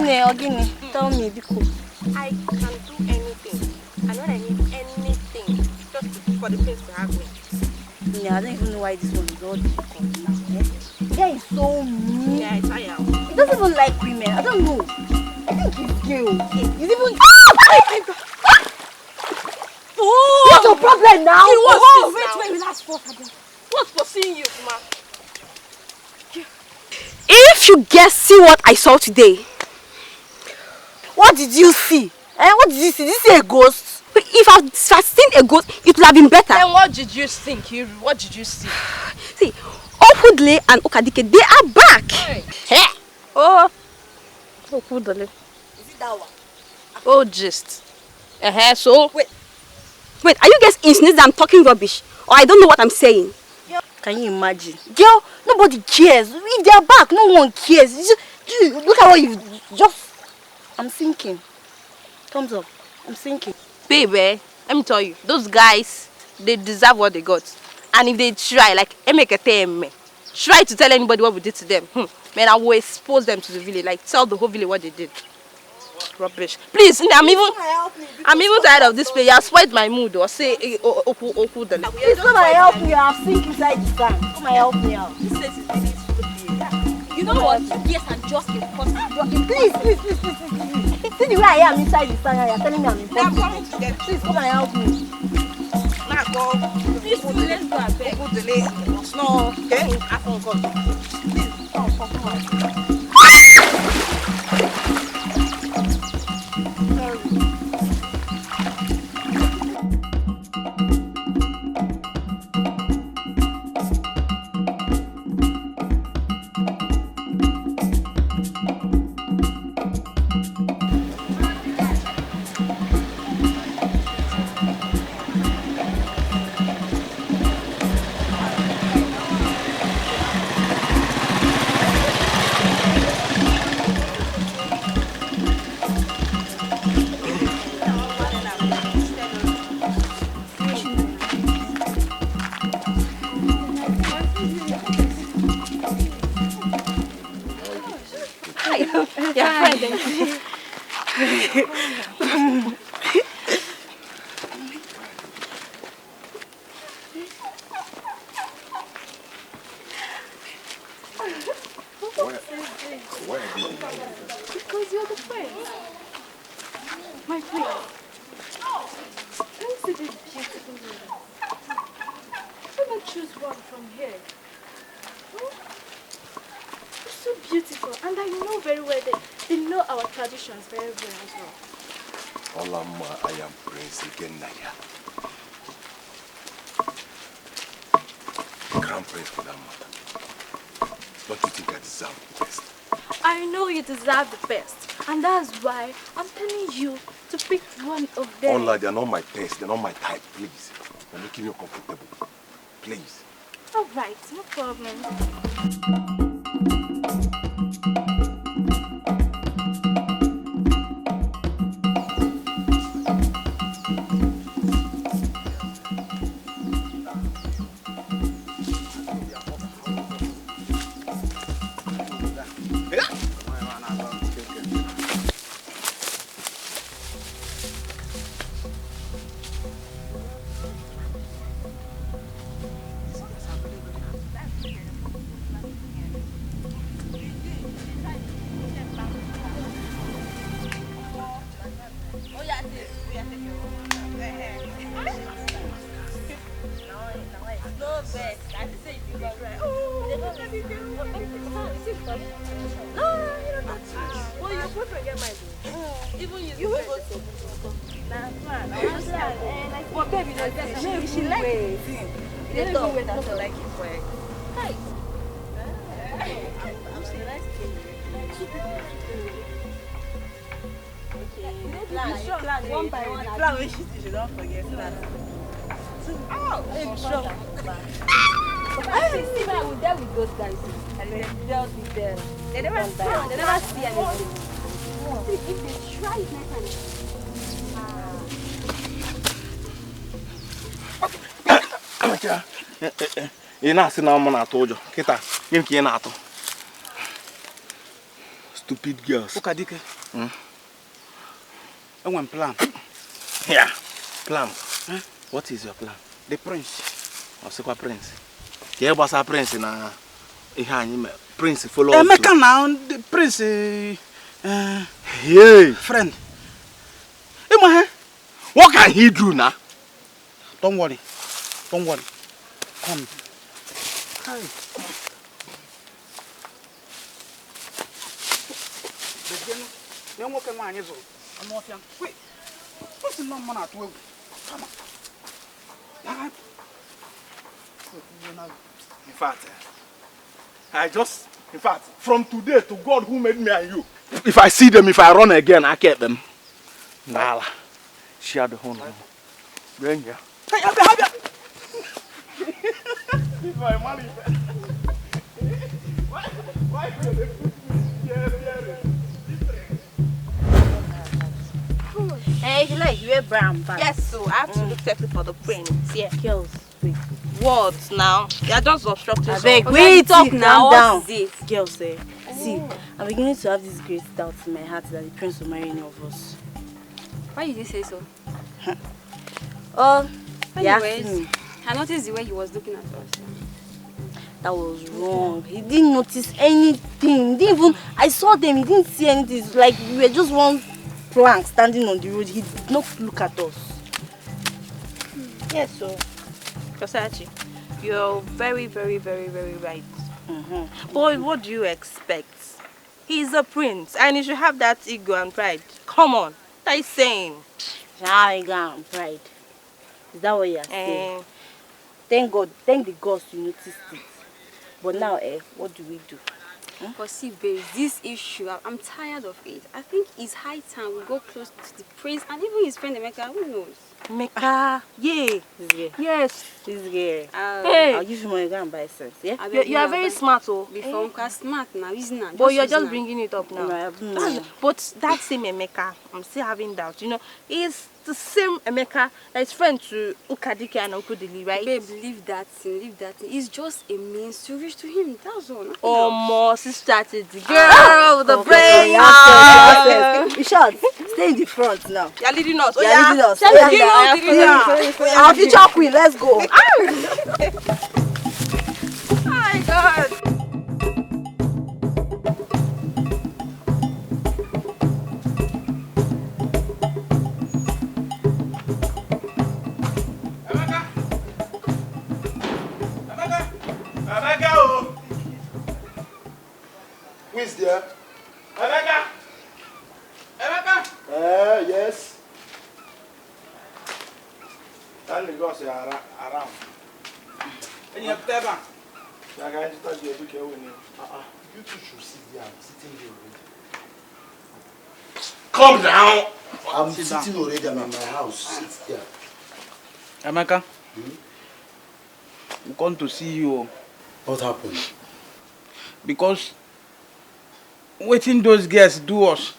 Ogini, tell me, be cool. I can do anything. And when I need anything, just for the prince to have me. Yeah, I don't even know why this one is all difficult now. Eh? The guy is so mean. Yeah, I am. He doesn't even like women. I don't know. I think he's gay. He's even. Oh! What's your problem now? Wait, relax for a second. What's for seeing you, ma? If you guys see what I saw today. What did you see? What did you see? Did you see a ghost? If I'd seen a ghost, it would have been better. Then what did you think? What did you see? See, Okudle and Okadike, they are back. Hey. Oh, Okudle. Is it that one? Oh, just. So? Wait, are you guys insinuating I'm talking rubbish? Or I don't know what I'm saying? Can you imagine? Girl, nobody cares. If they are back, no one cares. Look at what you've just... I'm thinking. Thumbs up. I'm thinking. Baby, let me tell you, those guys, they deserve what they got. And if they try, like, try to tell anybody what we did to them, man, I will expose them to the village, like, tell the whole village what they did. Rubbish. Please, I'm even tired of this place. You have spoiled my mood, or say, Please come and help me. I have sink inside the sand. Come and help me out. This place is really stupid. You know what? Yes, I'm just impossible. Please. See the way I am inside the sand, you're telling me I'm impossible. Please come and help me. Please, let's go and beg. No, then I forgot. Please, come on. Because you're the friend. My friend. Can you see this beautiful lady? Why not choose one from here? It's so beautiful, and I know very well that they know our traditions very well as well. Olama, I am Prince again, Naija. Crown Prince for that matter. Don't you think I deserve the best? I know you deserve the best, and that's why I'm telling you to pick one of them. Ola, they're not my taste, they're not my type, please. They're making you comfortable. Please. Alright, no problem. stupid girls. Look at Dikeh. I want plan. Yeah. Plan. Huh? What is your plan? The prince. Osekwa prince. Yeah, boss a prince na prince follow. Emeka now the prince Yeah. friend. What can he do now? Don't worry. Don't worry. Come. Hi. Wait. What's the number at 12? Come on. In fact, from today to God who made me and you, if I see them, if I run again, I get them. Nala. Share the whole number. Bring here. Hey, have This is my money. Why Hey, if you like, you wear brown pants. Yes, so I have to look sexy for the prince. Yeah. Girls, wait. What now? You are just obstructing. Beg, wait, talk now. down. What's this? Girls, see, I'm beginning to have this great doubt in my heart that the prince will marry any of us. Why did you say so? Anyways, I noticed the way he was looking at us. that was wrong. He didn't notice anything. He didn't even, I saw them, he didn't see anything. It's like we were just one plank standing on the road. He did not look at us. Yes, so Kosachi, you're very, very, very, very right. But what do you expect? He's a prince and he should have that ego and pride. Come on, that is saying. Ego and pride. Is that what you're saying? Thank God, thank the gods you noticed it. But now, what do we do? But see, babe, this issue, I'm tired of it. I think it's high time we go close to the prince and even his friend Emeka, who knows? Meka, yeah. This girl. Yes. This girl. Hey. I'll give you money, go and buy sense, yeah? You are very smart, oh. Before I'm quite smart now, isn't it? But you're just bringing it up now. No. But that same Emeka, I'm still having doubt. You know, he's the same Emeka that is friend to Dikeh and Uncle Dili, right? Babe, leave that thing, leave that thing. It's just a means to reach to him, that's all. Oh, more sister to the girl with the brain. In short, stay in the front now. You're leading us. You're leading us. Our future queen, let's go. Oh my God. Who is there? Emeka! Emeka! Yes. Tell the girls you are around. And you have Teba. You two should sit there. I'm sitting here already. Come down! I'm sitting already. I'm in my house. Sit there. Emeka, we come to see you. What happened? Because waiting those girls do us,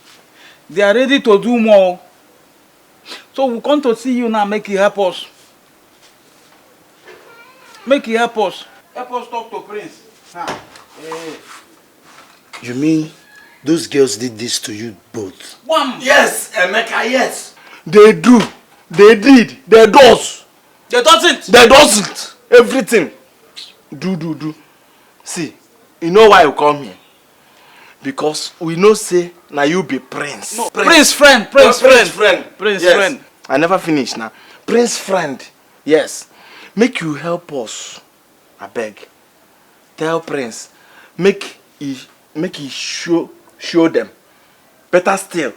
they are ready to do more. So we come to see you now, make you help us. Make you help us. Help us talk to Prince. Hey. You mean those girls did this to you both? One. Yes, Emeka, yes. They do. They did. They does. They doesn't. They doesn't. Everything. Do. See, you know why you come here? Because we know say now you be prince. No, prince friend. Prince friend. Yes. I never finish now. Prince friend. Yes. Make you help us. I beg. Tell Prince. Make he show them. Better still,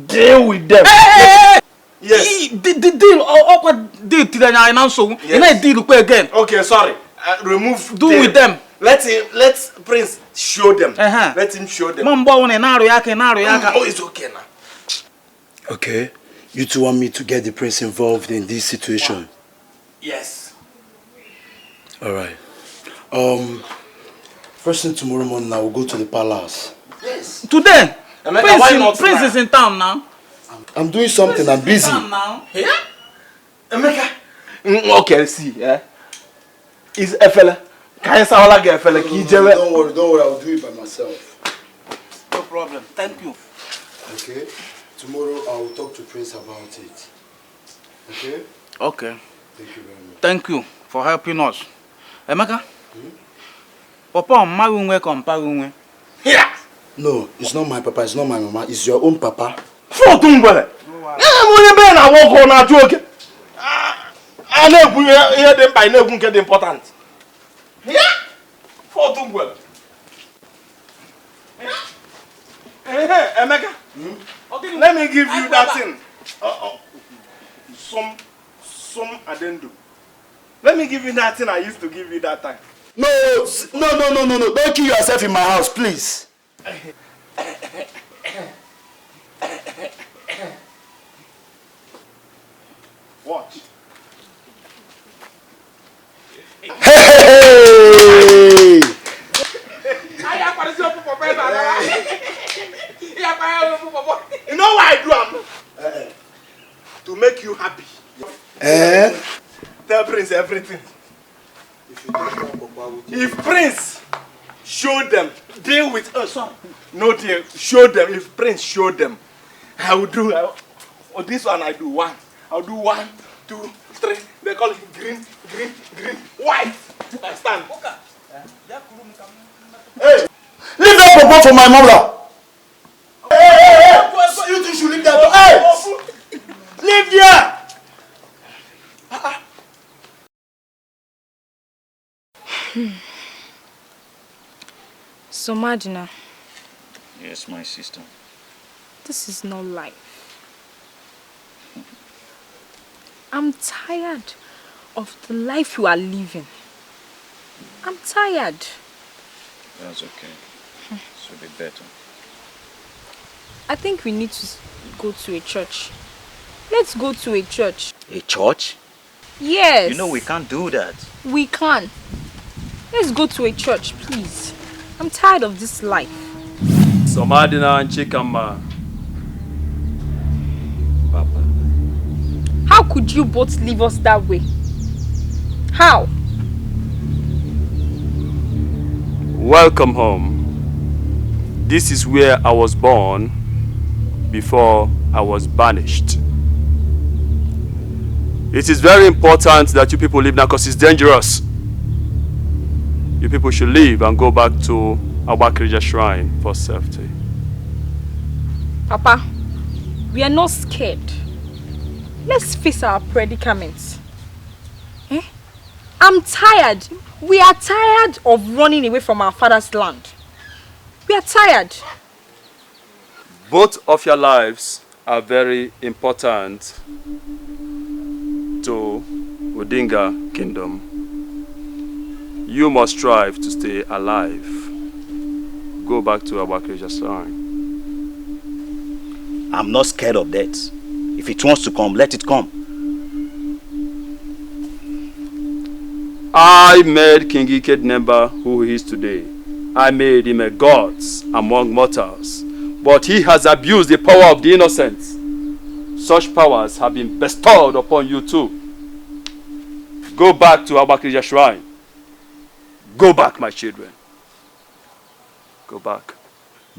deal with them. Hey! Yes. Deal. Awkward deal till I announce so. You know deal again. Okay, sorry. Remove. Do with them. Let Prince show them. Let him show them. Oh, it's okay now. Okay. You two want me to get the prince involved in this situation? Yes. Alright. First thing tomorrow morning I will go to the palace. Yes. Today? Emeka, Prince is in town now. I'm doing something, I'm busy. Now. Yeah? Emeka. Okay, see, yeah. Is a fella. Can you sound like a fella? Don't worry, I will do it by myself. problem. Thank you. Okay. Tomorrow I will talk to Prince about it. Okay? Okay. Thank you very much. Thank you for helping us. Emeka? Papa, my unwe kompa unwe. Here! No, it's not my papa, it's not my mama, it's your own papa. Four tumbele! I walk on a joke. I know we hear them by no get important. Yeah? Four tumbele. Emeka, let me give you that thing. Some addendum. Let me give you that thing I used to give you that time. No, don't kill yourself in my house, please. Watch. Hey! You know why I do am? To make you happy. Tell Prince everything. If Prince show them, deal with us. No deal. Show them. If Prince show them, I will do. This one I do one. I'll do 1, 2, 3. They call it green, white. I stand. Hey! Leave that papa for my mother! Hey! You two should leave that. Hey! Leave there! So, Madina. Yes, my sister. This is not life. I'm tired of the life you are living. I'm tired. That's okay. This will be better. I think we need to go to a church. Let's go to a church. A church? Yes. You know we can't do that. We can. Let's go to a church, please. I'm tired of this life. Somadina and Chikamba. Papa. How could you both leave us that way? How? Welcome home. This is where I was born before I was banished. It is very important that you people leave now because it's dangerous. You people should leave and go back to Abakrija Shrine for safety. Papa, we are not scared. Let's face our predicaments. I'm tired. We are tired of running away from our father's land. We are tired. Both of your lives are very important to Odinga Kingdom. You must strive to stay alive. Go back to Abakrija Shrine. I'm not scared of death. If it wants to come, let it come. I made King Ikednemba who he is today. I made him a god among mortals. But he has abused the power of the innocent. Such powers have been bestowed upon you too. Go back to Abakrija Shrine. Go back, my children. Go back.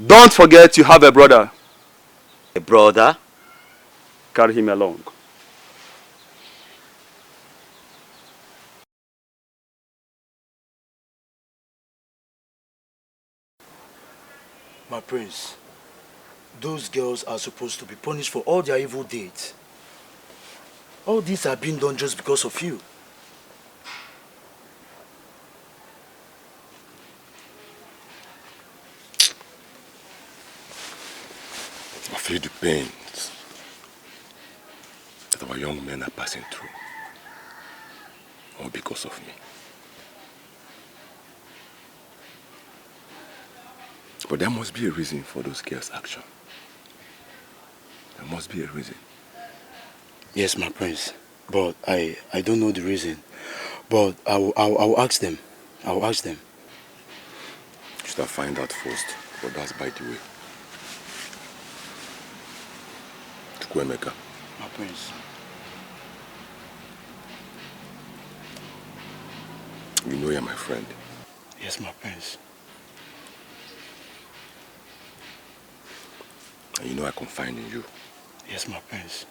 Don't forget you have a brother. A brother? Carry him along. My prince, those girls are supposed to be punished for all their evil deeds. All these are being done just because of you. I feel the pains that our young men are passing through, all because of me. But there must be a reason for those girls' action. There must be a reason. Yes, my prince, but I don't know the reason. But I will ask them. I will ask them. Should I find out first? But that's by the way. Chukwuemeka. My prince. You know you're my friend. Yes, my prince. And you know I confide in you. Yes, my prince.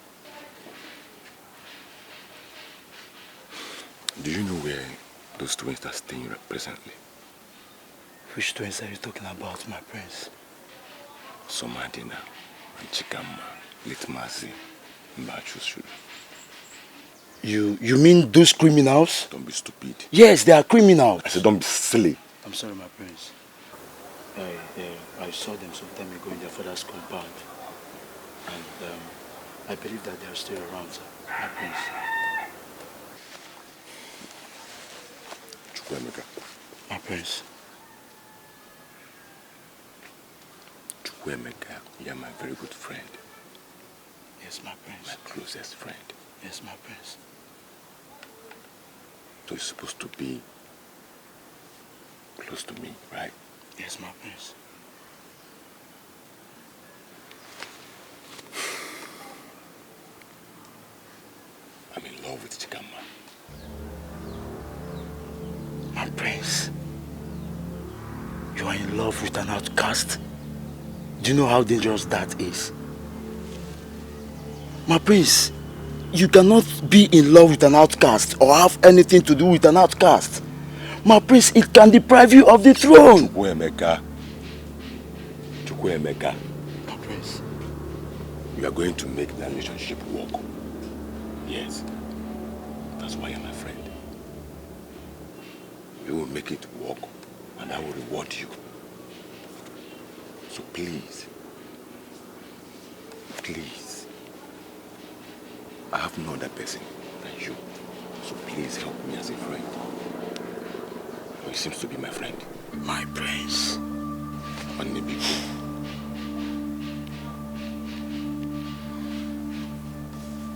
Do you know where those twins are staying presently? Which twins are you talking about, my prince? Somadina and Chikama, Litmazi, Mbachushu. You mean those criminals? Don't be stupid. Yes, they are criminals. I said don't be silly. I'm sorry, my prince. I saw them some time ago in their father's compound. And I believe that they are still around, sir. My prince. Chukwemeka. My prince. Chukwemeka, you are my very good friend. Yes, my prince. My closest friend. Yes, my prince. So you're supposed to be close to me, right? Yes, my prince. I'm in love with Chikama. My prince, you are in love with an outcast? Do you know how dangerous that is? My prince, you cannot be in love with an outcast or have anything to do with an outcast. My prince, it can deprive you of the throne. Chukwemeka. Chukwemeka. My prince. You are going to make the relationship work. Yes. That's why you're my friend. You will make it work and I will reward you. So please, please, I have no other person than you. So please help me as a friend. Oh, he seems to be my friend. My prince.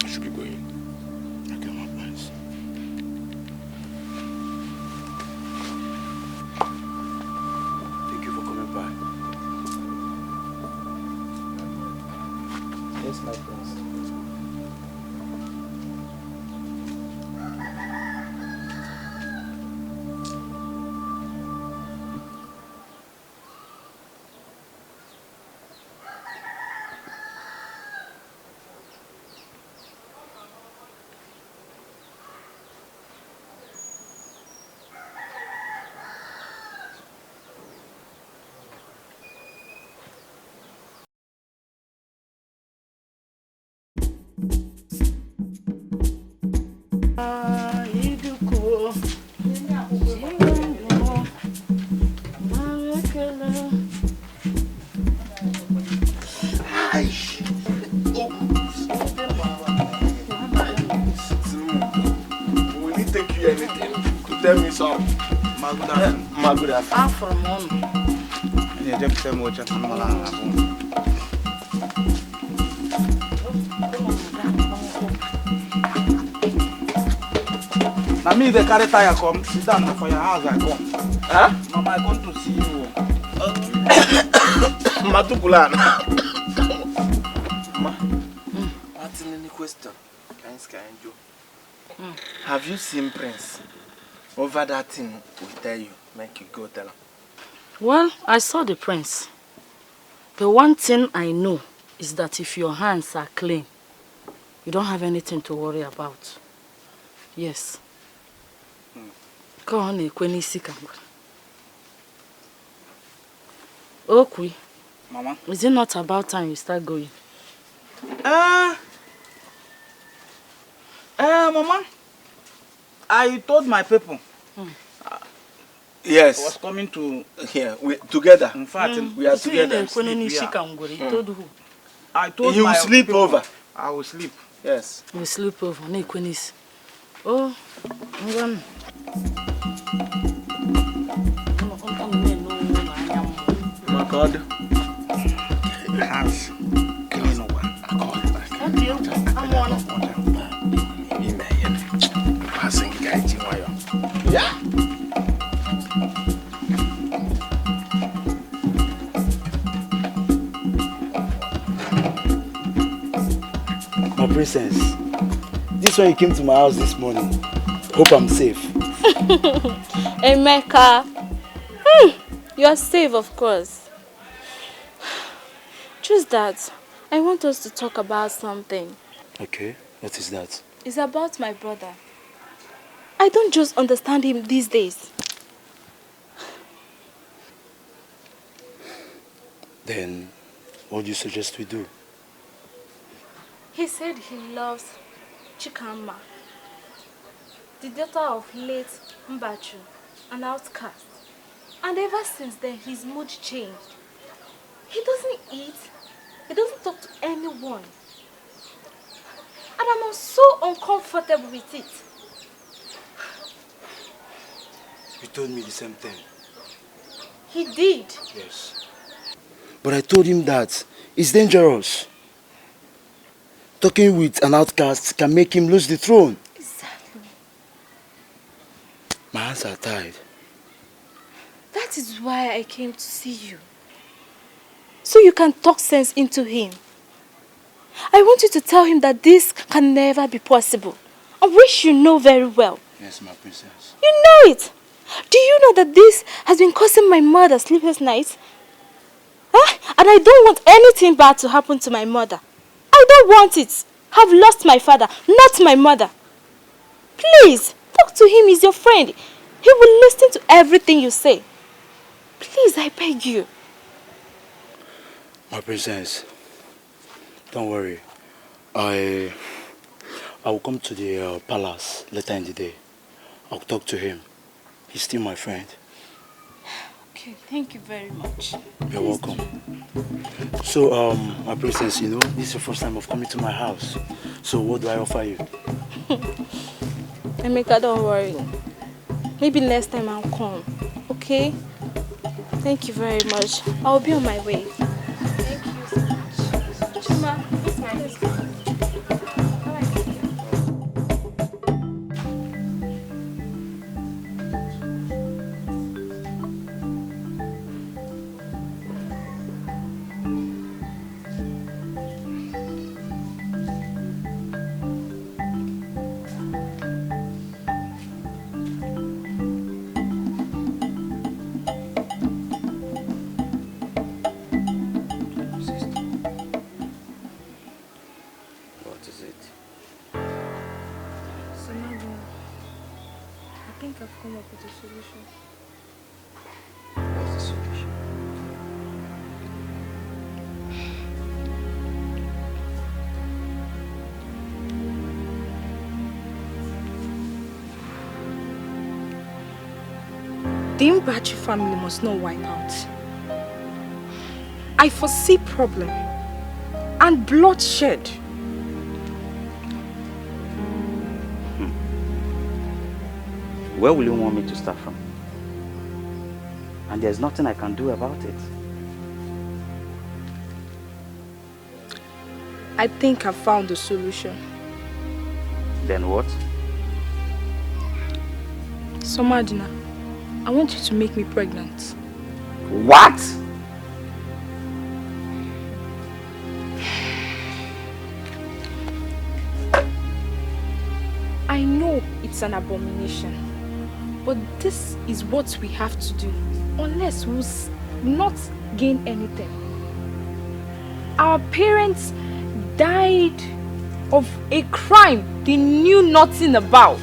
I should be going. Okay, my prince. Thank you for coming by. Yes, my prince. Tell me some. Magura. I'm from home. Yeah, just tell me what you're talking about. Now me the carry tire come, sit down for your house I come. Huh? Mama, I come to see you. Matukulan. Ma, what's in any question? Have you seen Prince? Over that thing we tell you, make you go tell him. Well, I saw the prince. The one thing I know is that if your hands are clean, you don't have anything to worry about. Yes. Go on, Ekweni Sikamba. Okwi. Mama? Is it not about time you start going? Mama, I told my people. Yes. I was coming to here. We together. In fact, we are together. I told He will my sleep people, over. I will sleep. Yes. You will sleep over. Ekwenis. Oh, I'm my God. Hands clean over. Yeah. My princess, this one you came to my house this morning. Hope I'm safe. Emeka, you're safe, of course. Just that I want us to talk about something. Okay, what is that? It's about my brother. I don't just understand him these days. Then, what do you suggest we do? He said he loves Chikamma, the daughter of late Mbachu, an outcast. And ever since then, his mood changed. He doesn't eat. He doesn't talk to anyone. And I'm so uncomfortable with it. You told me the same thing. He did. Yes. But I told him that it's dangerous. Talking with an outcast can make him lose the throne. Exactly. My hands are tied. That is why I came to see you. So you can talk sense into him. I want you to tell him that this can never be possible. I wish you know very well. Yes, my princess. You know it. Do you know that this has been causing my mother sleepless nights? Huh? And I don't want anything bad to happen to my mother. I don't want it. I've lost my father, not my mother. Please, talk to him. He's your friend. He will listen to everything you say. Please, I beg you. My princess, don't worry. I will come to the palace later in the day. I'll talk to him. He's still my friend. Okay, thank you very much. You're welcome. So, my princess, you know, this is the first time of coming to my house. So, what do I offer you? Emeka, don't worry. Maybe next time I'll come. Okay? Thank you very much. I'll be on my way. Thank you so much. Chima, it's my husband. I've come up with a solution. What's the solution? The Mbachi family must not wipe out. I foresee problem and bloodshed. Where will you want me to start from? And there's nothing I can do about it. I think I found the solution. Then what? So Madina, I want you to make me pregnant. What? I know it's an abomination, but this is what we have to do, unless we'll not gain anything. Our parents died of a crime they knew nothing about.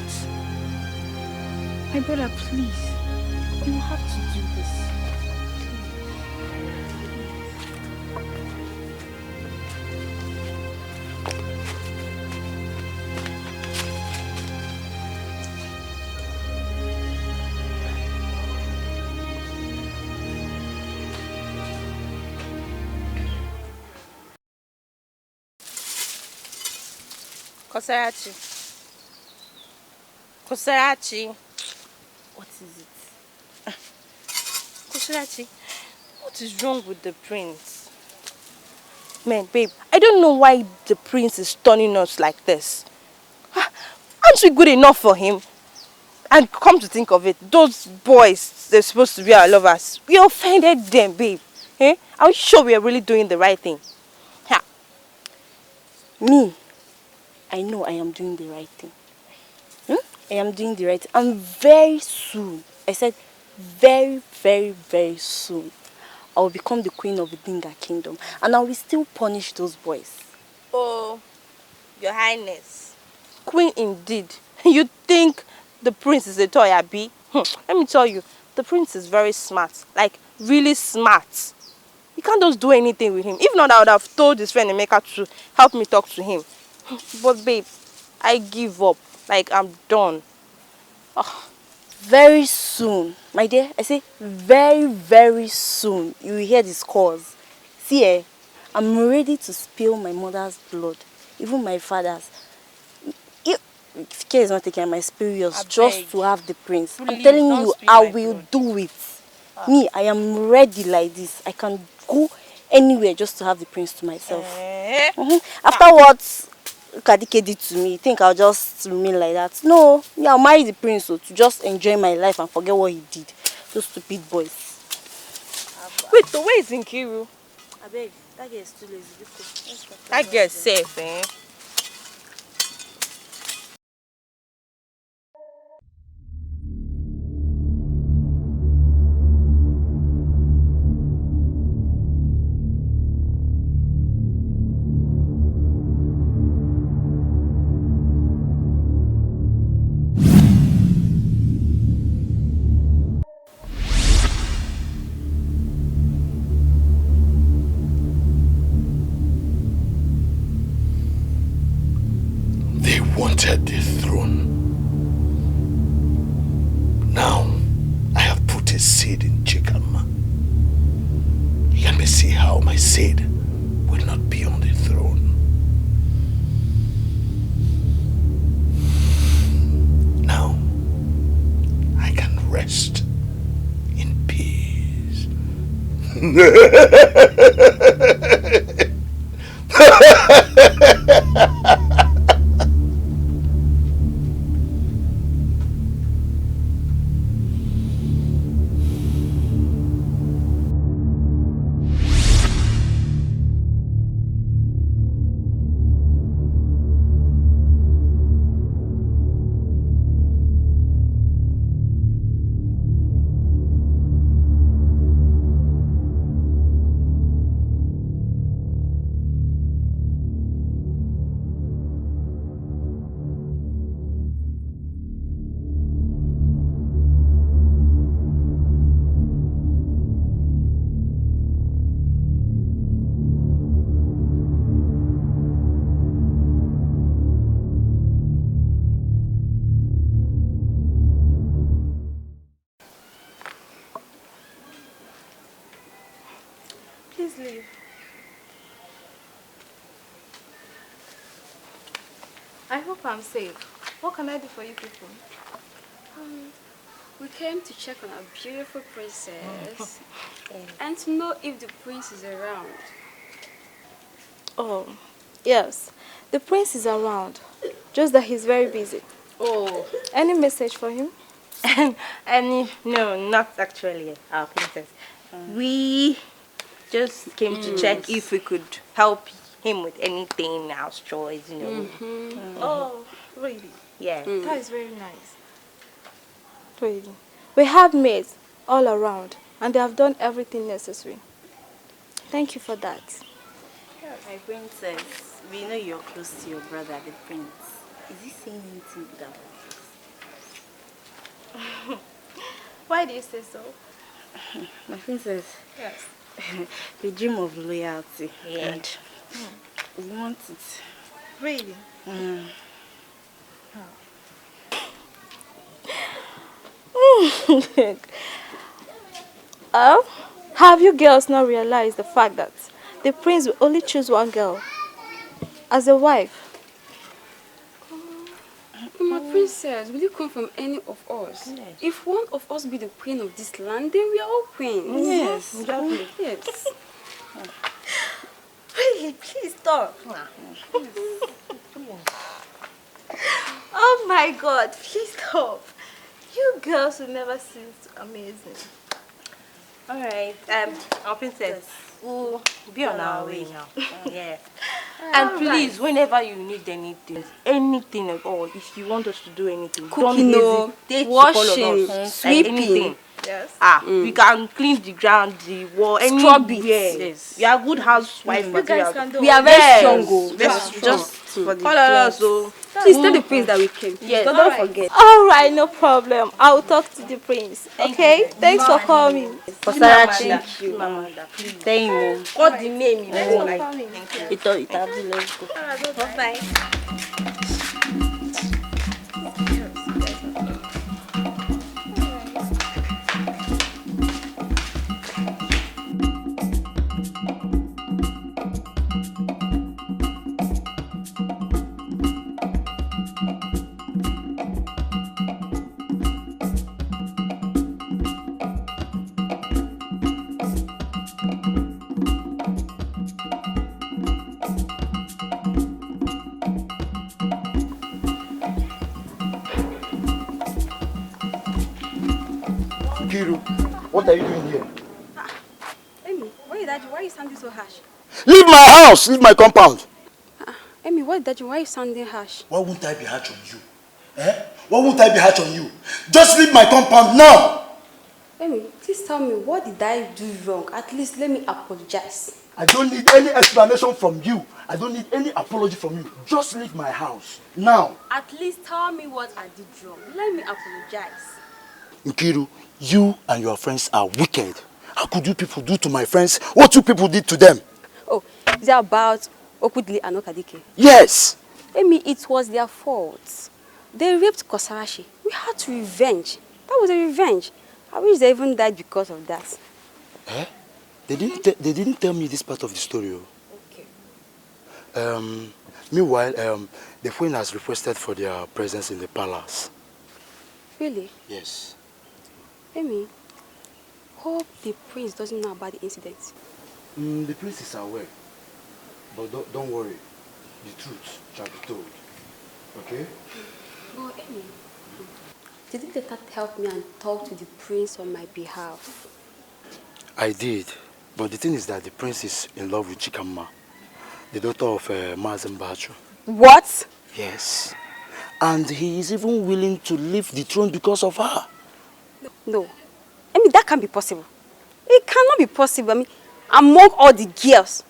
My brother, please, you have to do this. Kosarachi. Kosarachi. What is it? Kosarachi, what is wrong with the prince? Man, babe, I don't know why the prince is turning us like this. Aren't we good enough for him? And come to think of it, those boys, they're supposed to be our lovers. We offended them, babe. Eh? Are we sure we are really doing the right thing? Ha. Me, I know I am doing the right thing. I am doing the right thing. And very soon, I said very, very, very soon, I will become the queen of the Dinga kingdom. And I will still punish those boys. Oh, Your Highness. Queen indeed. You think the prince is a toy, Abi? Let me tell you, the prince is very smart. Like, really smart. You can't just do anything with him. If not, I would have told his friend Emeka to help me talk to him. But babe, I give up. Like, I'm done. Oh, very soon, my dear, I say very, very soon, you will hear this cause. See, I'm ready to spill my mother's blood, even my father's. If care is not taking, I might spill yours just to have the prince. Please, I'm telling you, I will do it. Me, I am ready like this. I can go anywhere just to have the prince to myself. Afterwards, Dikeh did to me, you think I'll just remain like that? No, yeah, I'll marry the prince so to just enjoy my life and forget what he did. Those stupid boys. Wait, so where is Nkiru? I beg, that girl is too lazy. That girl is safe, eh? They wanted the throne. Now, I have put a seed in Chikama. Let me see how my seed will not be on the throne. Now, I can rest in peace. Please leave. I hope I'm safe. What can I do for you people? We came to check on our beautiful princess and to know if the prince is around. Oh, yes. The prince is around. Just that he's very busy. Oh. Any message for him? No, not actually, our princess. We just came to check if we could help him with anything, house chores, you know. Oh, really? Yeah. That is very nice. Really. We have maids all around and they have done everything necessary. Thank you for that. My princess, we know you're close to your brother, the prince. Is he saying anything good about this? Why do you say so? My princess, Yes. we dream of loyalty. Yeah. And we want it. Really? Have you girls not realized the fact that the prince will only choose one girl as a wife? My princess, will you come from any of us? Yes. If one of us be the queen of this land, then we are all queens. Yes. Exactly. Yes. Really, please stop. Oh my God, please stop. You girls will never cease to amaze me. Alright, our princess, we'll be on our way now. Yeah. And All please, whenever you need anything at all, if you want us to do anything, Cooking, don't hesitate to call washing, on us. sweeping. Anything. Yes. We can clean the ground, the wall, Scrub it. anywhere. Yes. We are good housewife You material. guys can do We are all very Yes. strong. Very Just, strong. just for the Call us, so please tell the prince that we came. Yes. Don't forget. All right, no problem. I'll talk to the prince. Okay? Thanks for coming. For Sarah, thank you. Thank you. What the name? Thanks for coming. Let's go. Bye-bye. Kiru, what are you doing here? Amy, why are you sounding so harsh? Leave my house! Leave my compound! Amy, why are you sounding harsh? Why won't I be harsh on you? Why won't I be harsh on you? Just leave my compound now! Amy, please tell me, what did I do wrong? At least let me apologize. I don't need any explanation from you. I don't need any apology from you. Just leave my house now. At least tell me what I did wrong. Let me apologize. Nkiru, you and your friends are wicked. How could you people do to my friends what you people did to them? Oh, is that about Okudili and Dikeh? Yes. Amy, it was their fault. They raped Kosarashi. We had to revenge. That was a revenge. I wish they even died because of that. They didn't tell me this part of the story. Okay. Meanwhile, the queen has requested for their presence in the palace. Really? Yes. Amy, hope the prince doesn't know about the incident. The prince is aware. But don't worry. The truth shall be told. Okay? Oh, Amy, didn't you help me and talk to the prince on my behalf? I did. But the thing is that the prince is in love with Chikamma, the daughter of Mazen Bacho. What? Yes. And he is even willing to leave the throne because of her. No. I mean, that can't be possible. It cannot be possible. I mean, among all the girls.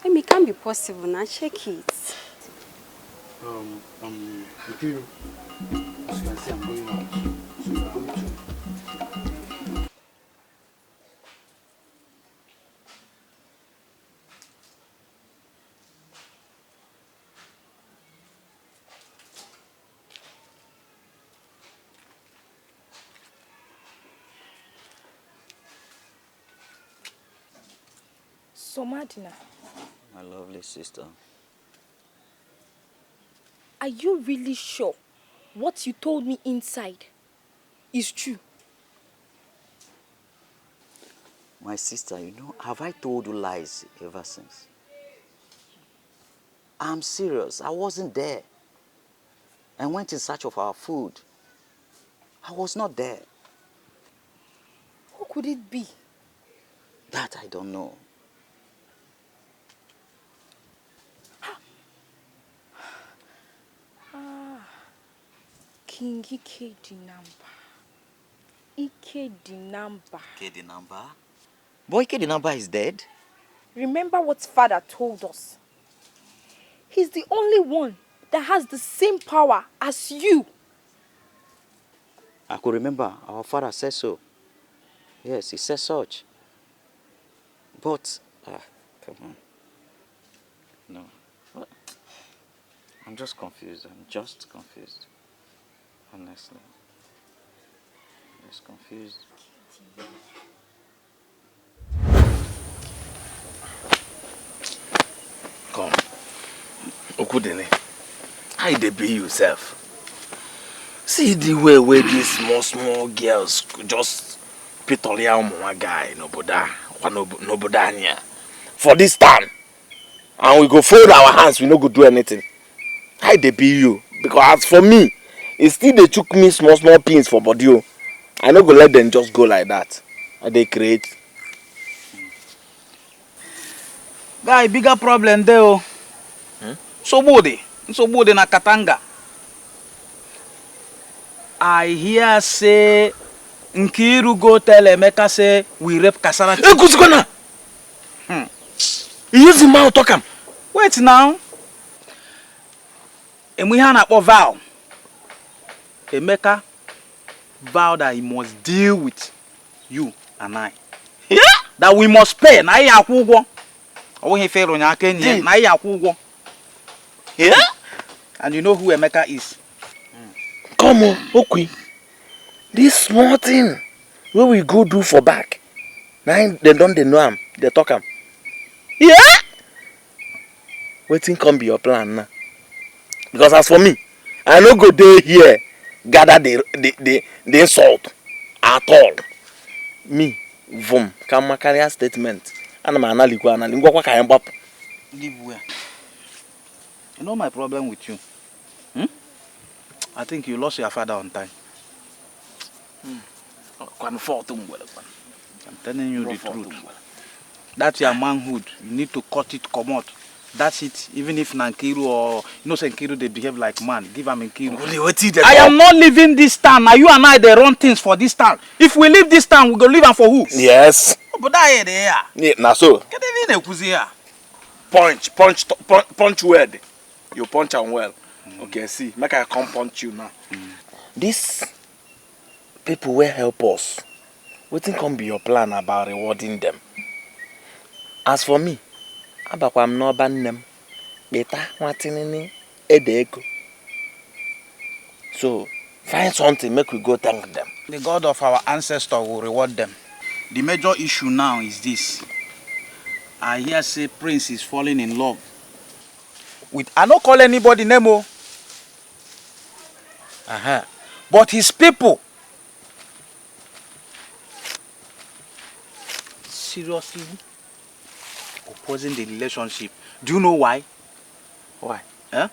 I mean, it can't be possible now. Check it. Nkiru, as you can see, I'm going out. So you're going to. Somadina, My lovely sister. are you really sure what you told me inside is true? My sister, have I told you lies ever since? I'm serious. I wasn't there. I went in search of our food. I was not there. Who could it be? That I don't know. King Ike Dinamba. Boy, Ike Dinamba is dead. Remember what father told us. He's the only one that has the same power as you. I could remember our father said so. Yes, he said such. But, come on. No. What? I'm just confused. Honestly. I'm just confused. Come. Okudene, how they be yourself? See the way where these small girls could just pit on one guy, nobody for this time. And we go fold our hands, we no go do anything. How they be you? Because as for me, it's still they took me small pins for body. I no go let them just go like that. And they create. Guy, bigger problem there. So body na Katanga. I hear say Nkiru go tell Emeka say we rape Kasara. Hey, Kusikona! You use the mouth talk am. Wait now. Emihana or vow. Emeka vow that he must deal with you and I. Yeah? That we must pay. Na iya akwụgwọ. Owo he fail on akenye. Na iya akwụgwọ. Yeah? And you know who Emeka is? Come on, okay. This small thing where we go do for back. Now they don't know am. They talk am. Yeah? Waiting come be your plan now. Because as for me, I no go there here gather the insult at all. Me, vom, come carry statement. And I'm analyzing. Live where? You know my problem with you? I think you lost your father on time. I'm telling you the truth. That's your manhood. You need to cut it, come out. That's it. Even if Nankiru or Nkiru they behave like man, give them Nkiru. I am not leaving this town. Now you and I they run things for this town. If we leave this town, we go leave them for who? Yes. But that there. Yeah, now so. Punch word. You punch am well. Okay, see, make I come punch you now. These people will help us. What can be your plan about rewarding them? As for me, I'm not ban them. Beta watinini edeko. So find something, make we go thank them. The God of our ancestors will reward them. The major issue now is this. I hear say Prince is falling in love with, I don't call anybody Nemo. But his people seriously opposing the relationship. Do you know why? Why? Huh?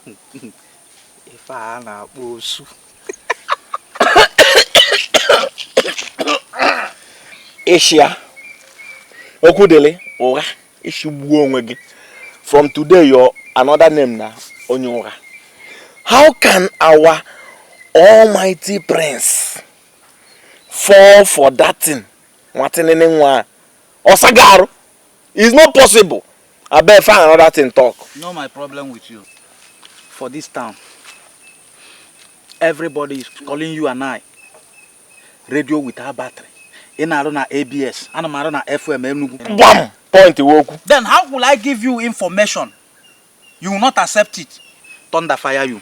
If I na bosu. Asia. Okudele. Ora. From today you're another name now. Onyora. How can our almighty prince fall for that thing? Osagaru. It's not possible. I better find another thing talk. No, my problem with you. For this town, everybody is calling you and I. Radio without battery. In Arona ABS. And I'm Arona FM. Bam! Point woku. Then how will I give you information? You will not accept it. Thunder fire you.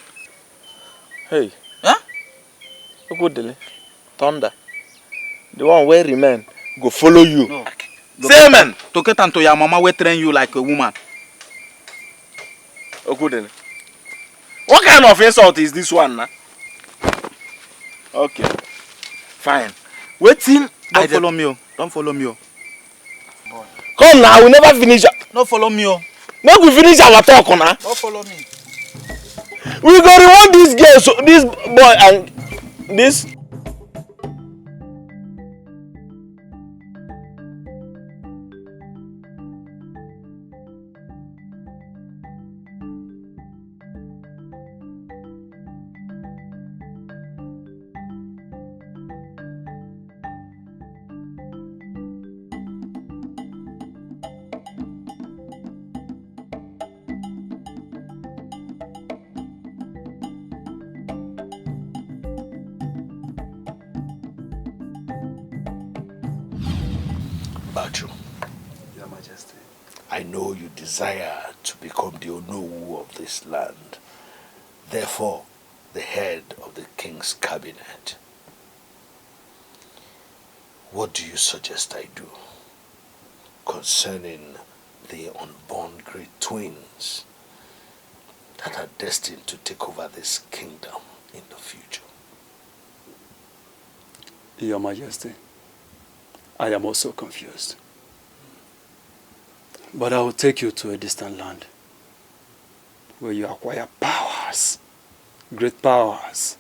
Hey. Huh? Okudele. Thunder. The one where remain go follow you. No. Say amen. To get into your mama will train you like a woman. Okudele. What kind of insult is this one now? Okay. Fine. Waiting. Don't follow me. Don't follow me. Come now, we never finish. Don't follow me. Make we finish our talk now. Don't follow me. We go reward this girl, so this boy and this. Your Majesty. I know you desire to become the Onowu of this land. Therefore, the head of the king's cabinet. What do you suggest I do concerning the unborn great twins that are destined to take over this kingdom in the future? Your Majesty, I am also confused. But I will take you to a distant land where you acquire powers, great powers.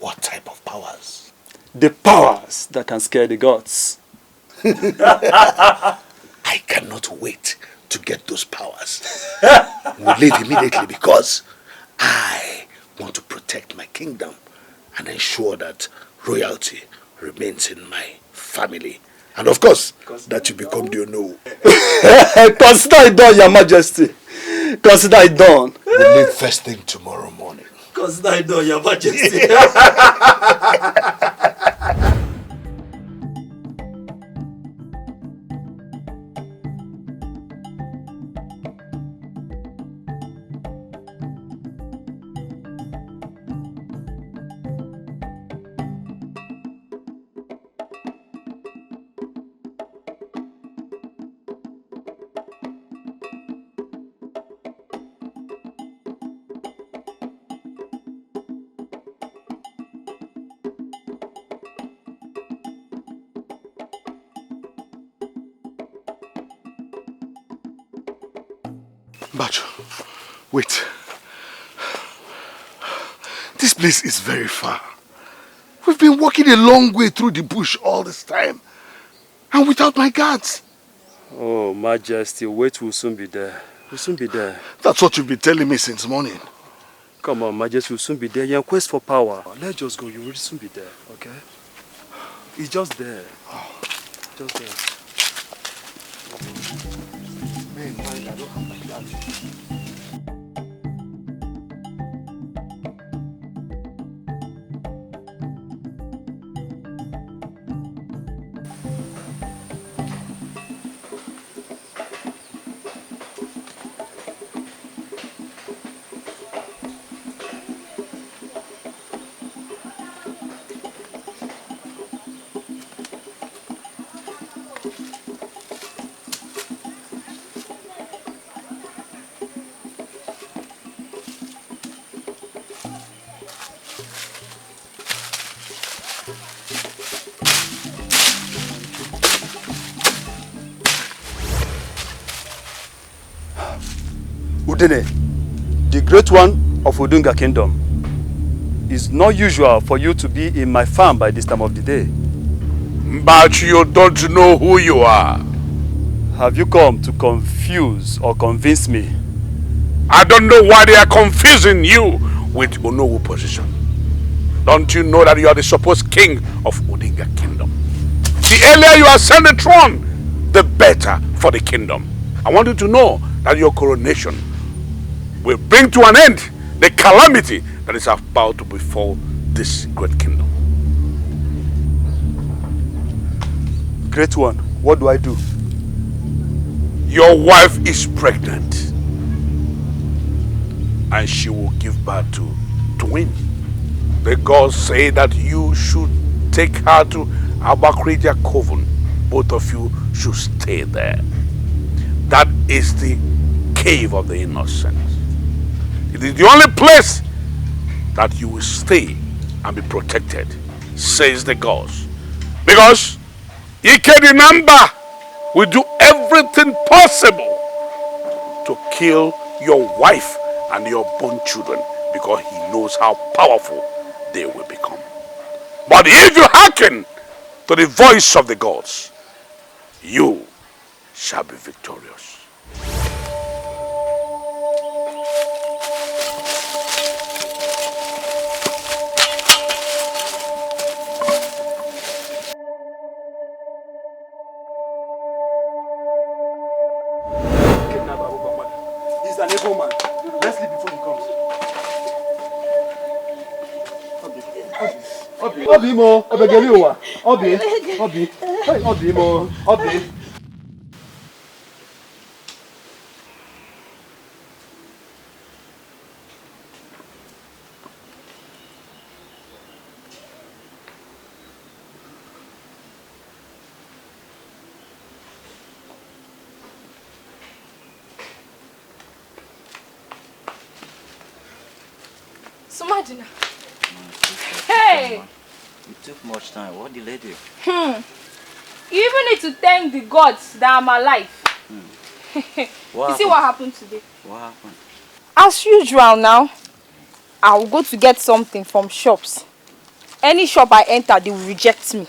What type of powers? The powers that can scare the gods. I cannot wait to get those powers. We'll leave immediately because I want to protect my kingdom and ensure that royalty remains in my family. And of course, that you become the Ono. Consider it done, Your Majesty. Consider it done. We leave first thing tomorrow morning. Consider it done, Your Majesty. Bacho, wait. This place is very far. We've been walking a long way through the bush all this time. And without my guards. Oh, Majesty, wait, we'll soon be there. We'll soon be there. That's what you've been telling me since morning. Come on, Majesty, we'll soon be there. You're in quest for power. Let's just go. You will soon be there, okay? It's just there. Oh. Just there. Man, I don't have my guards. Udine, the great one of Udunga Kingdom. It's not usual for you to be in my farm by this time of the day. But you don't know who you are. Have you come to confuse or convince me? I don't know why they are confusing you with Onowu position. Don't you know that you are the supposed king of Udunga Kingdom? The earlier you ascend the throne, the better for the kingdom. I want you to know that your coronation will bring to an end the calamity that is about to befall this great kingdom. Great one, what do I do? Your wife is pregnant. And she will give birth to twins. The gods say that you should take her to Abakridia Coven. Both of you should stay there. That is the cave of the innocent. It is the only place that you will stay and be protected, says the gods. Because Ike number will do everything possible to kill your wife and your born children, because he knows how powerful they will become. But if you hearken to the voice of the gods, you shall be victorious. He's an able man. Let's leave before he comes. Obi mo, obegeli owa. Obi. Hey, Obi mo, Obi. Sumadina. Hey! It took much time. What delayed you? You even need to thank the gods that I'm alive. You see what happened today? What happened? As usual now, I will go to get something from shops. Any shop I enter, they will reject me.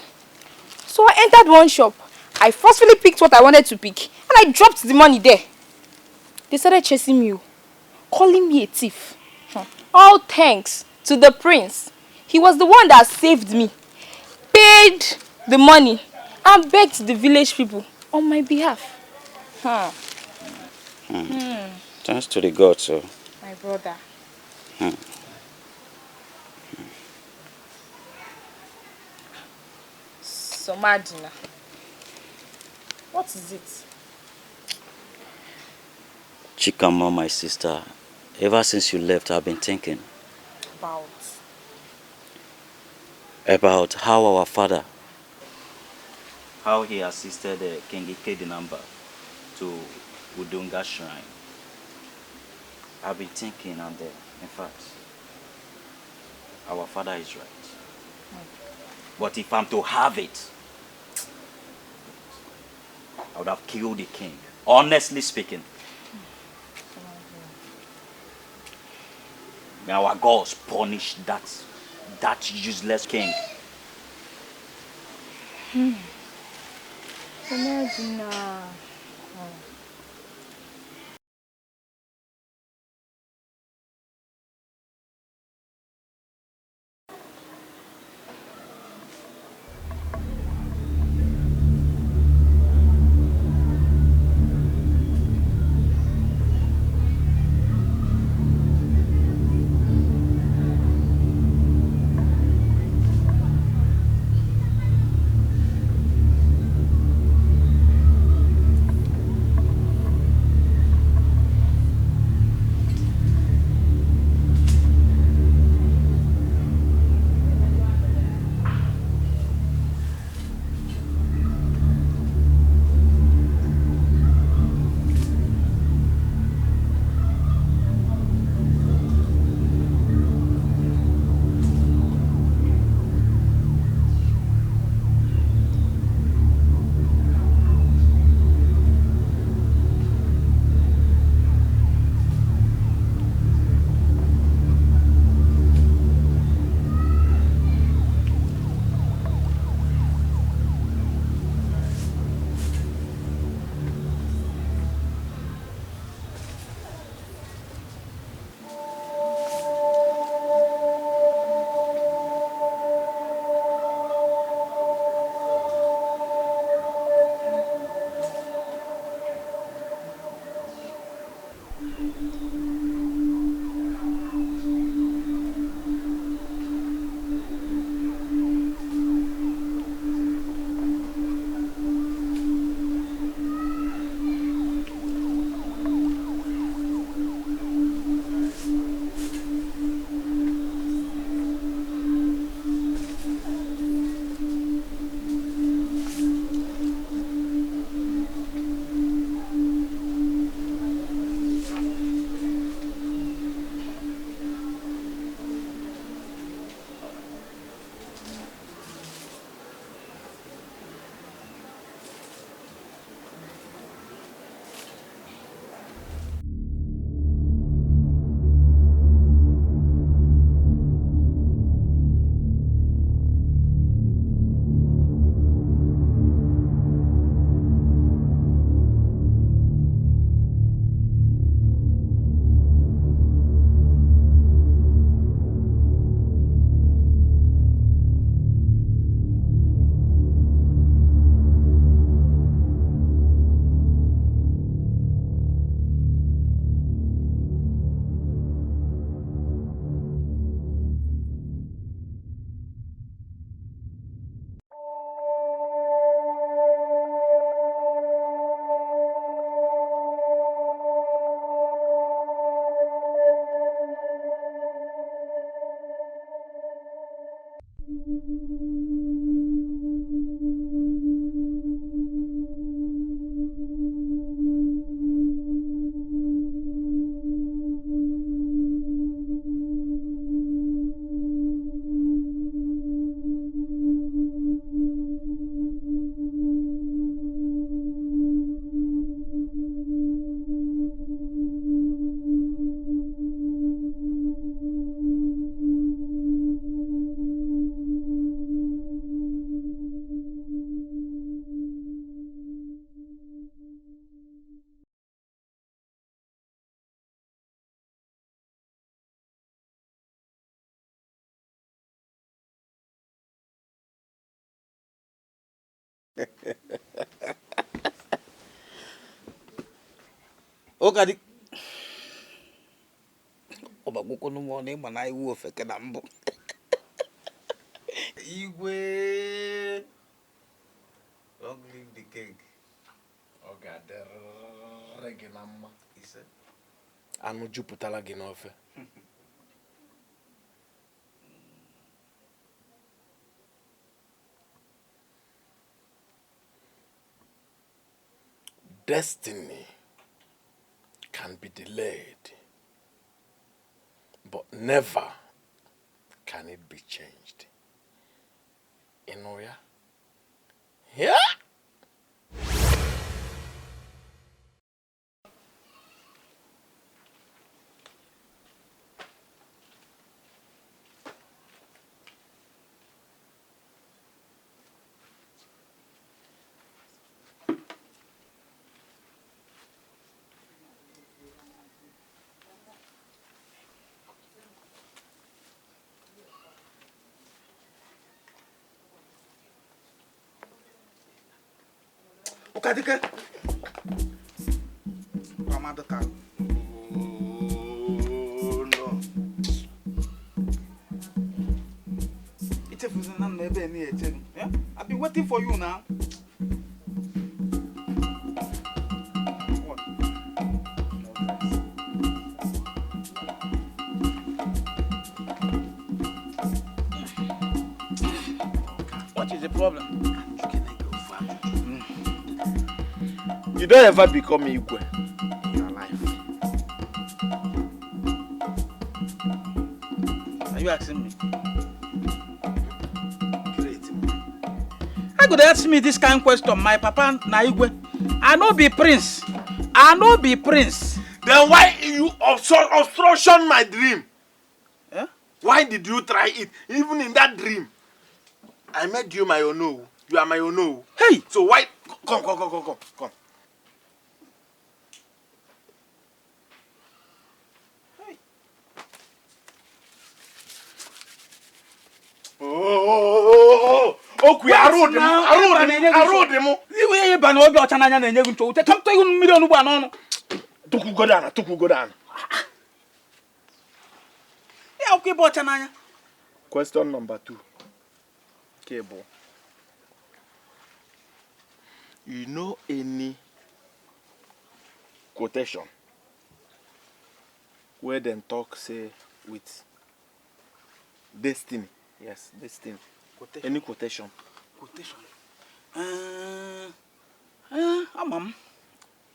So I entered one shop. I forcefully picked what I wanted to pick, and I dropped the money there. They started chasing me, calling me a thief. All thanks to the prince. He was the one that saved me, paid the money, and begged the village people on my behalf. Huh. Thanks to the gods, so. My brother. So Madina, what is it? Chikama, my sister, ever since you left, I've been thinking about how our father, how he assisted King Ikedinamba to Udunga Shrine. I've been thinking, and in fact, our father is right. But if I'm to have it, I would have killed the king. Honestly speaking. May our gods punish that useless king. Okadi. Obaguko no morning man I will fake nambo. Igwe. Long live the king. Oga der reginamma ise. Anu juputala gị n'ofe. Destiny can be delayed, but never can it be changed. You know, yeah? Yeah? Dikeh. Ramada ka. Oh no. It's a reason I'm never near it. Yeah? I've been waiting for you now. What? What is the problem? You don't ever become Igwe in your life. Are you asking me? How could you ask me this kind of question? My papa na Igwe. I no be prince. I no be prince. Then why you obstruction my dream? Yeah? Why did you try it? Even in that dream, I made you my ono. You are my ono. Hey! So why? Come. Oh, we are road. You ban all your channel and you go to 1 million. Go down. Yeah, okay, but Chanaya. Question number 2. Cable. You know any quotation where them talk say with destiny? Yes, destiny. Quotation. Any quotation? Quotation. Amam.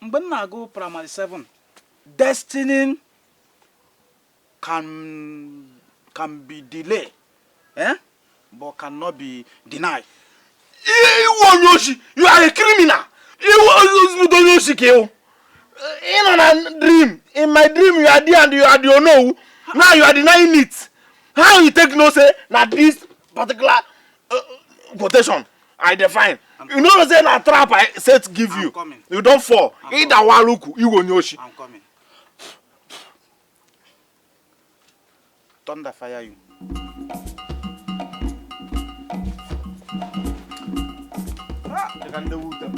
When I go primary 7, destiny can be delayed, but cannot be denied. You are a criminal. You don't know. In a dream, in my dream, you are there and you are the no. Now you are denying it. How you take no say that this particular quotation I define? You know say na trap I set give you. Coming. You don't fall. Either waluku, you go nyoshi. I'm coming. Thunder fire you. You can do it.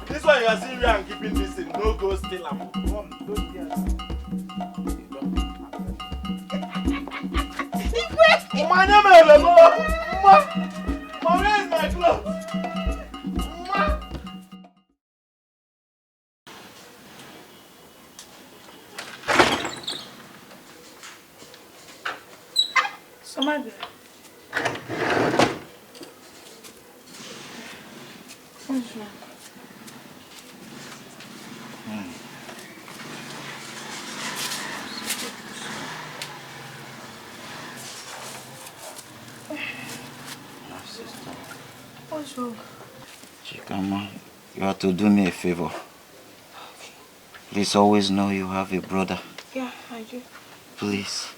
This one you are seeing me and keeping this in. No go steal am. My name is where is my clothes? Somebody. What's wrong? What's wrong? Chikama, you have to do me a favor. Okay. Please always know you have a brother. Yeah, I do. Please.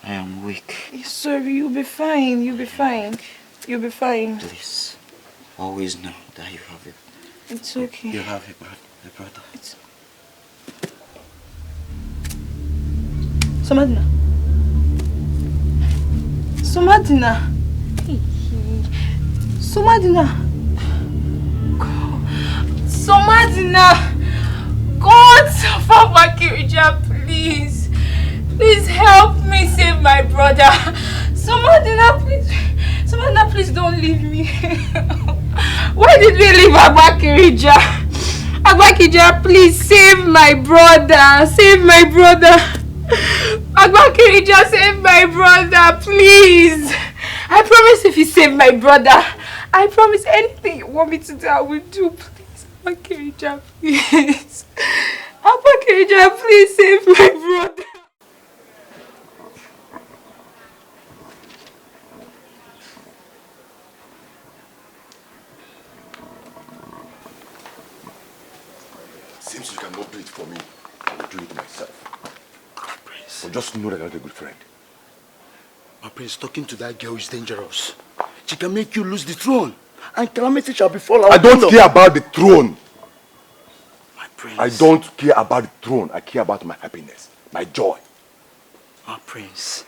I am weak. Sorry, you'll be fine. You'll be fine. You'll be fine. Please. Always know that you have It's okay. You have a brother. Somadina. Somadina. Somadina. God, Papa Kirija, please. Please help me save my brother. Somadina, please. Somadina, please don't leave me. Why did we leave Abba Kirija? Abba Kirija, please save my brother. Save my brother. Abba Kirija, save my brother, please. I promise if you save my brother, I promise anything you want me to do, I will do. Please, Abba Kirija, please. Abba Kirija, please save my brother. Seems you cannot do it for me. I will do it myself. Prince. But just know that I'm a good friend. My prince, talking to that girl is dangerous. She can make you lose the throne. And calamity shall befall our I don't kingdom. care about the throne. My prince. I don't care about the throne. I care about my happiness, my joy. My prince.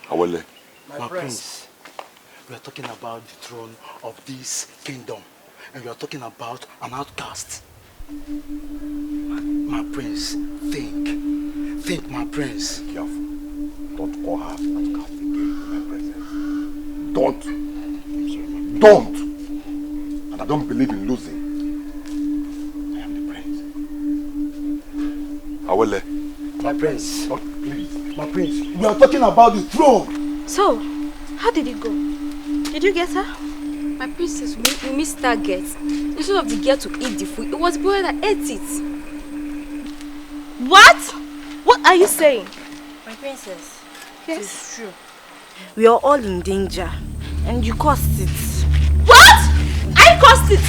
Awele. My prince. We are talking about the throne of this kingdom. And we are talking about an outcast. My prince, think. Think, my prince. Careful. Don't call her outcast again in my presence. Don't. Don't. And I don't believe in losing. I am the prince. Awele. My prince. Oh, please. My prince. We are talking about the throne. So, how did it go? Did you get her? My princess, we missed target. Instead of the girl to eat the food, it was the boy that ate it. What? What are you saying? My princess, yes, it is true. We are all in danger, and you caused it. What? I caused it?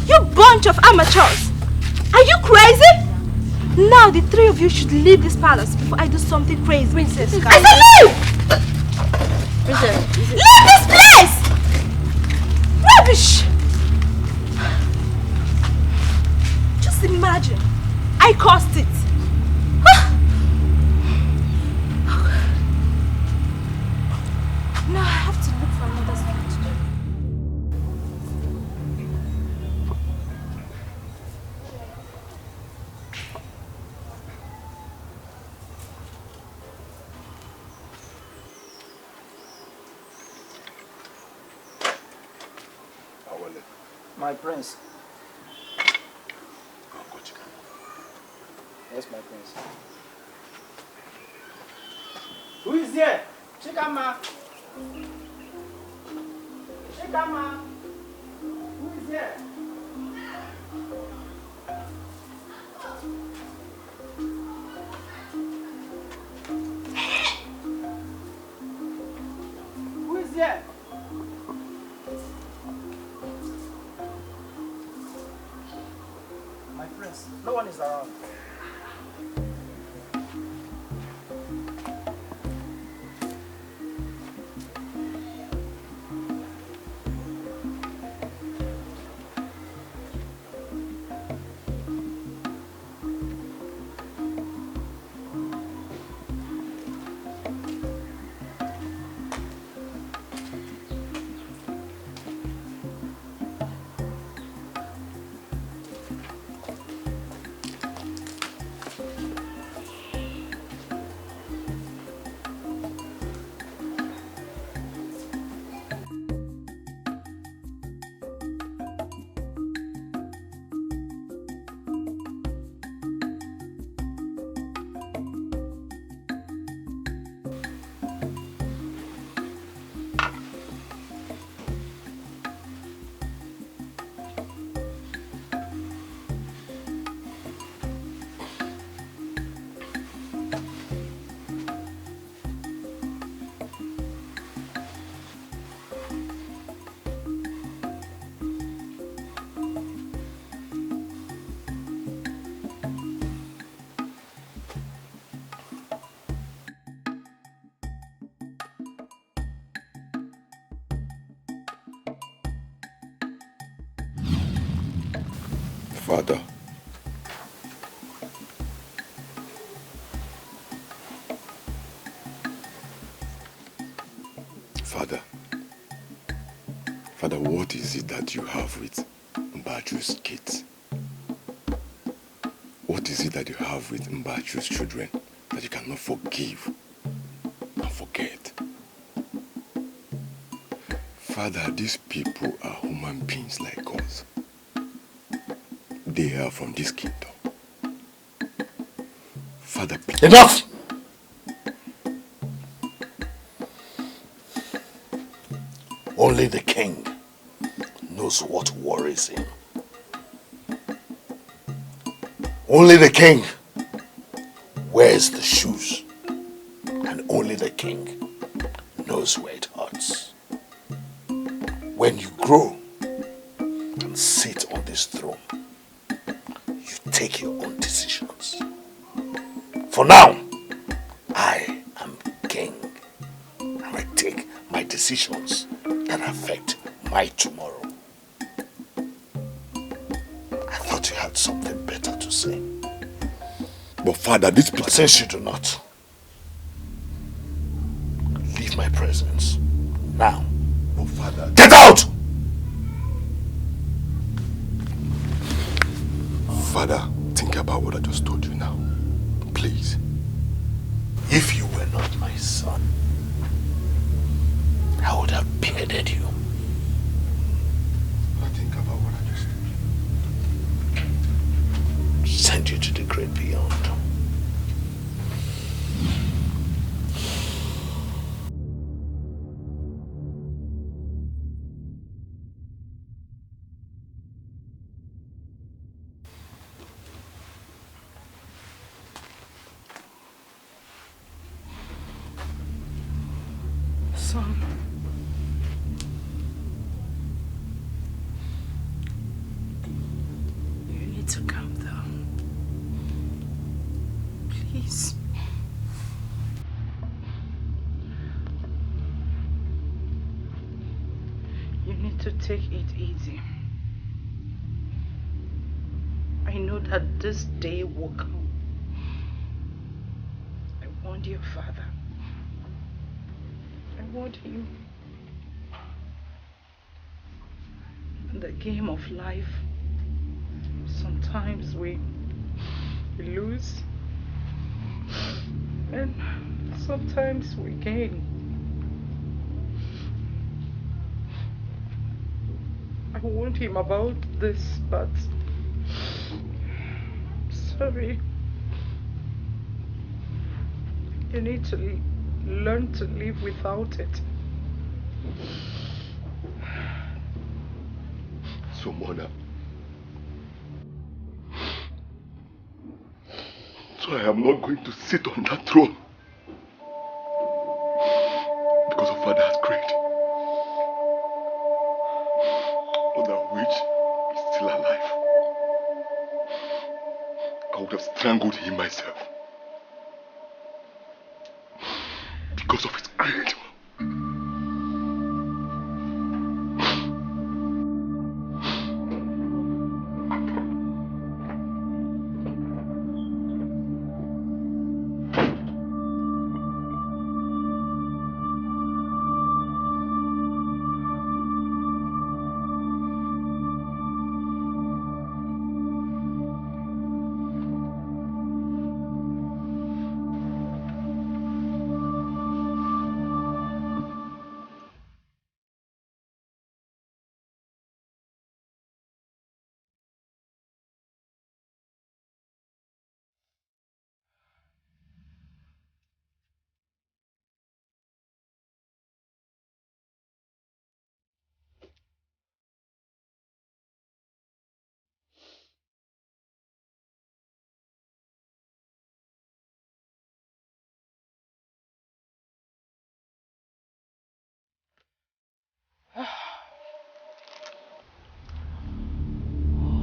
You bunch of amateurs! Are you crazy? Now the three of you should leave this palace before I do something crazy. Princess, I said leave! Princess, leave this place! Rubbish! Just imagine, I caused it. Now I have to look for another thing to do. My prince. Yes, my prince. Who is there? Chikama. Chikama. Who is there? Who is there? My prince, no one is around. Father. Father, what is it that you have with Mbaju's kids? What is it that you have with Mbaju's children that you cannot forgive and forget? Father, these people are human beings like us. They are from this kingdom. Father, please. Enough! Only the king knows what worries him. Only the king wears the shoes. And only the king knows where it hurts. When you grow and sit on this throne, you take your own decisions. For now, I am king. And I take my decisions that affect my tomorrow. I thought you had something better to say. But Father, this... But since you do not, leave my presence now. But Father... Get out! Father, think about what I just told you now. Please. If you were not my son, I would have beheaded you. Think about what I just told you. Send you to the great beyond. Son. You need to calm down. Please. You need to take it easy. I know that this day will come. I want your father. I want you. In the game of life, sometimes we lose and sometimes we gain. I warned him about this, but sorry. You need to learn to live without it. So, Mother. So I am not going to sit on that throne. Because of Father has prayed. Mother, which is still alive. I would have strangled him myself. Because of his greed.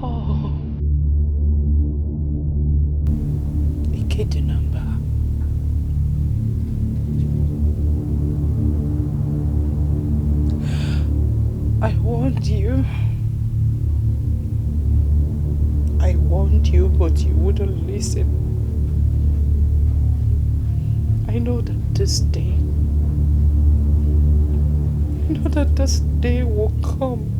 Oh. Get the number. I warned you. I warned you, but you wouldn't listen. I know that this day know that this day will come.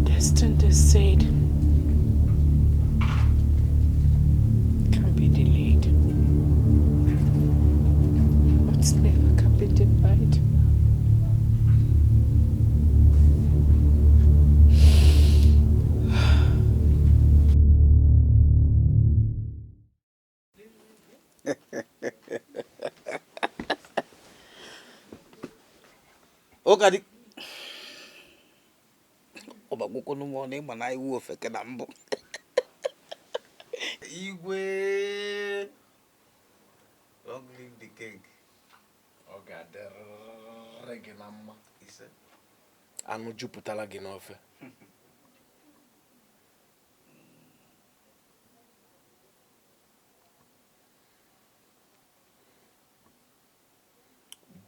Destiny said can be delayed, but never can be denied. Ogadi. Obaguko no more name and I will fake nambo. Igwe. Long live the king. Ogade reginama. Ise. Anu juputala gị n'ofe.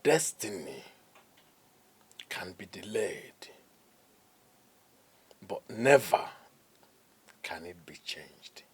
Destiny can be delayed, but never can it be changed.